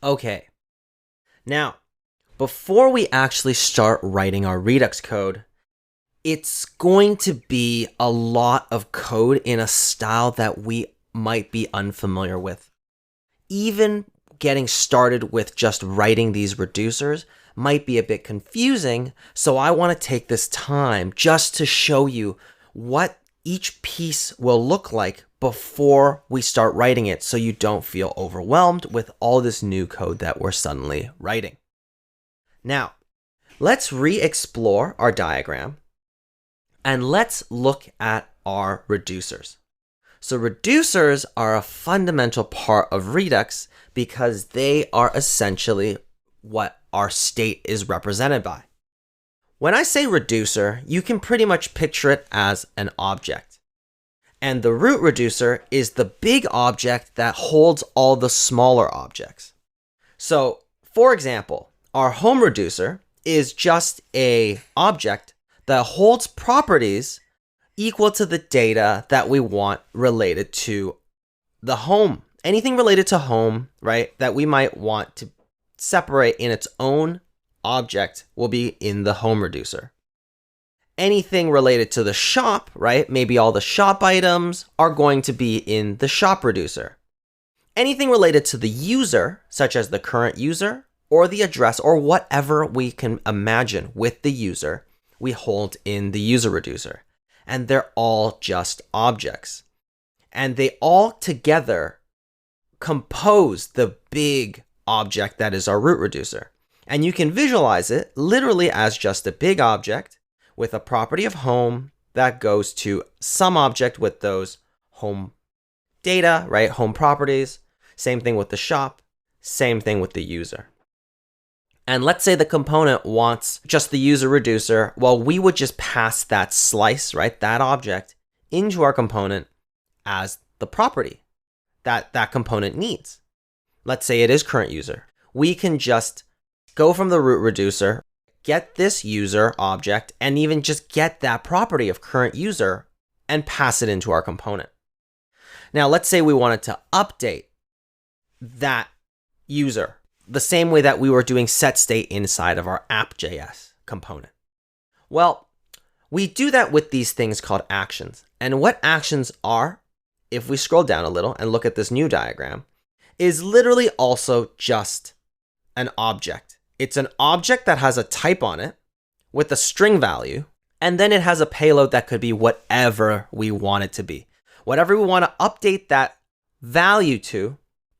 Okay, now, before we actually start writing our Redux code, it's going to be a lot of code in a style that we might be unfamiliar with. Even getting started with just writing these reducers might be a bit confusing, so I want to take this time just to show you what each piece will look like before we start writing it so you don't feel overwhelmed with all this new code that we're suddenly writing. Now, let's re-explore our diagram and let's look at our reducers. So reducers are a fundamental part of Redux because they are essentially what our state is represented by. When I say reducer, you can pretty much picture it as an object. And the root reducer is the big object that holds all the smaller objects. So, for example, our home reducer is just an object that holds properties equal to the data that we want related to the home. Anything related to home, right, that we might want to separate in its own object will be in the home reducer. Anything related to the shop, right, maybe all the shop items are going to be in the shop reducer. Anything related to the user, such as the current user or the address or whatever we can imagine with the user, we hold in the user reducer. And they're all just objects. And they all together compose the big object that is our root reducer. And you can visualize it literally as just a big object with a property of home that goes to some object with those home data, right? Home properties. Same thing with the shop. Same thing with the user. And let's say the component wants just the user reducer. Well, we would just pass that slice, right? That object into our component as the property that that component needs. Let's say it is current user. We can just go from the root reducer, get this user object, and even just get that property of current user and pass it into our component. Now, let's say we wanted to update that user the same way that we were doing setState inside of our app.js component. Well, we do that with these things called actions. And what actions are, if we scroll down a little and look at this new diagram, is literally also just an object. It's an object that has a type on it with a string value, and then it has a payload that could be whatever we want it to be. Whatever we want to update that value to,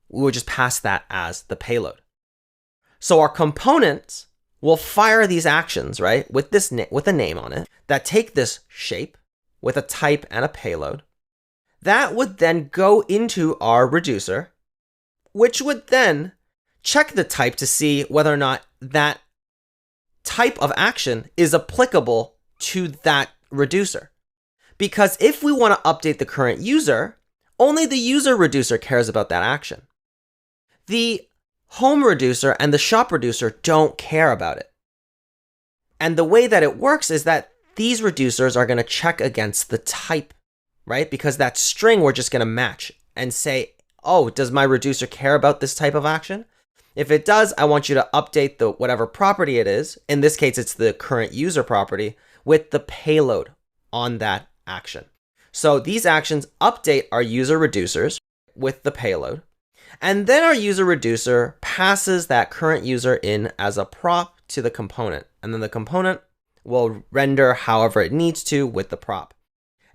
we would just pass that as the payload. So our components will fire these actions, right, with this with a name on it, that take this shape with a type and a payload. That would then go into our reducer, which would then check the type to see whether or not that type of action is applicable to that reducer. Because if we want to update the current user, only the user reducer cares about that action. The home reducer and the shop reducer don't care about it. And the way that it works is that these reducers are going to check against the type, right? Because that string we're just going to match and say, oh, does my reducer care about this type of action? If it does, I want you to update the whatever property it is. In this case, it's the current user property with the payload on that action. So these actions update our user reducers with the payload. And then our user reducer passes that current user in as a prop to the component. And then the component will render however it needs to with the prop.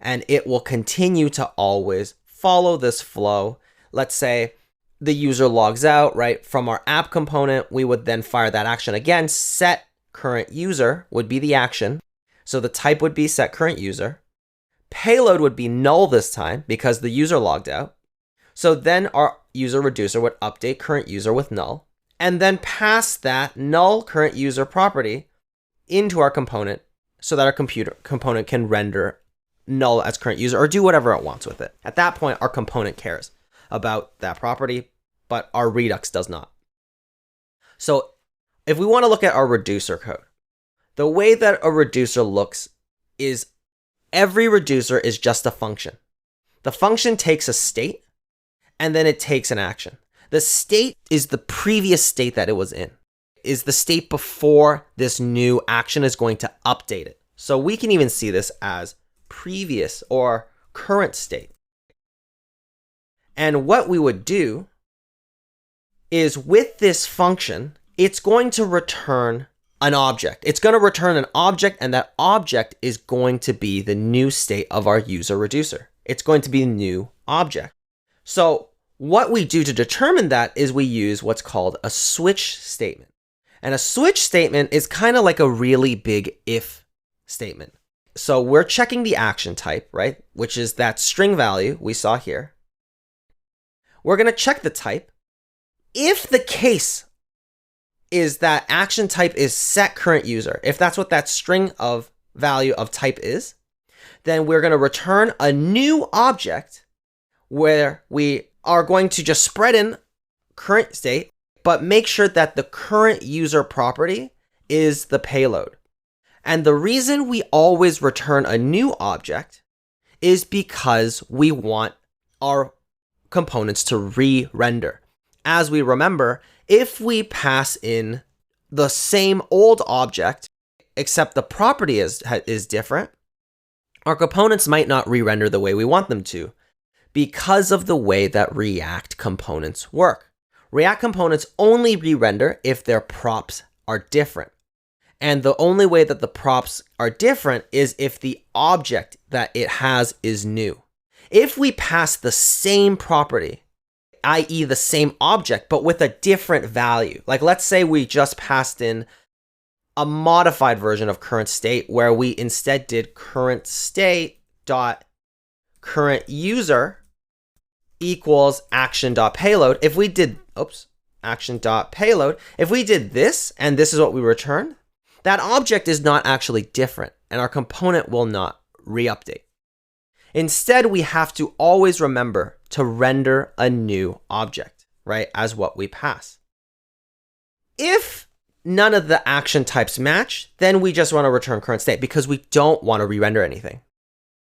And it will continue to always follow this flow. Let's say the user logs out, right? From our app component, we would then fire that action again. Set current user would be the action. So the type would be set current user. Payload would be null this time because the user logged out. So then our user reducer would update current user with null and then pass that null current user property into our component so that our component can render null as current user or do whatever it wants with it. At that point, our component cares about that property, but our Redux does not. So if we want to look at our reducer code, the way that a reducer looks is every reducer is just a function. The function takes a state and then it takes an action. The state is the previous state that it was in, is the state before this new action is going to update it. So we can even see this as previous or current state. And what we would do is with this function, it's going to return an object. It's going to return an object, and that object is going to be the new state of our user reducer. It's going to be a new object. So what we do to determine that is we use what's called a switch statement. And a switch statement is kind of like a really big if statement. So we're checking the action type, right? Which is that string value we saw here. We're going to check the type. If the case is that action type is set current user, if that's what that string of value of type is, then we're going to return a new object where we are going to just spread in current state, but make sure that the current user property is the payload. And the reason we always return a new object is because we want our components to re-render. As we remember, if we pass in the same old object, except the property is different, our components might not re-render the way we want them to because of the way that React components work. React components only re-render if their props are different. And the only way that the props are different is if the object that it has is new. If we pass the same property, i.e. the same object, but with a different value, like let's say we just passed in a modified version of current state where we instead did current state dot current user equals action dot payload. If we did, action dot payload, if we did this and this is what we returned, that object is not actually different and our component will not re-update. Instead, we have to always remember to render a new object, right, as what we pass. If none of the action types match, then we just want to return current state because we don't want to re-render anything.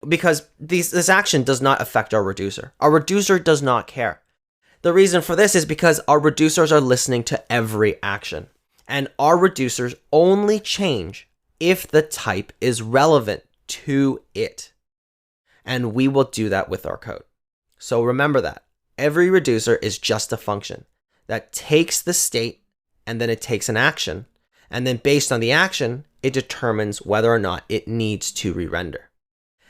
Because this action does not affect our reducer. Our reducer does not care. The reason for this is because our reducers are listening to every action. And our reducers only change if the type is relevant to it. And we will do that with our code. So remember that. Every reducer is just a function that takes the state and then it takes an action. And then based on the action, it determines whether or not it needs to re-render.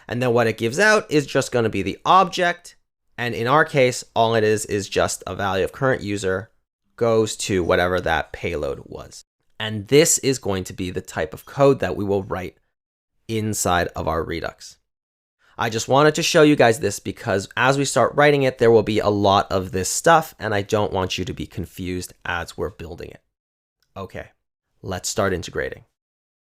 And then what it gives out is just going to be the object. And in our case, all it is just a value of current user goes to whatever that payload was. And this is going to be the type of code that we will write inside of our Redux. I just wanted to show you guys this because as we start writing it, there will be a lot of this stuff and I don't want you to be confused as we're building it. Okay, let's start integrating.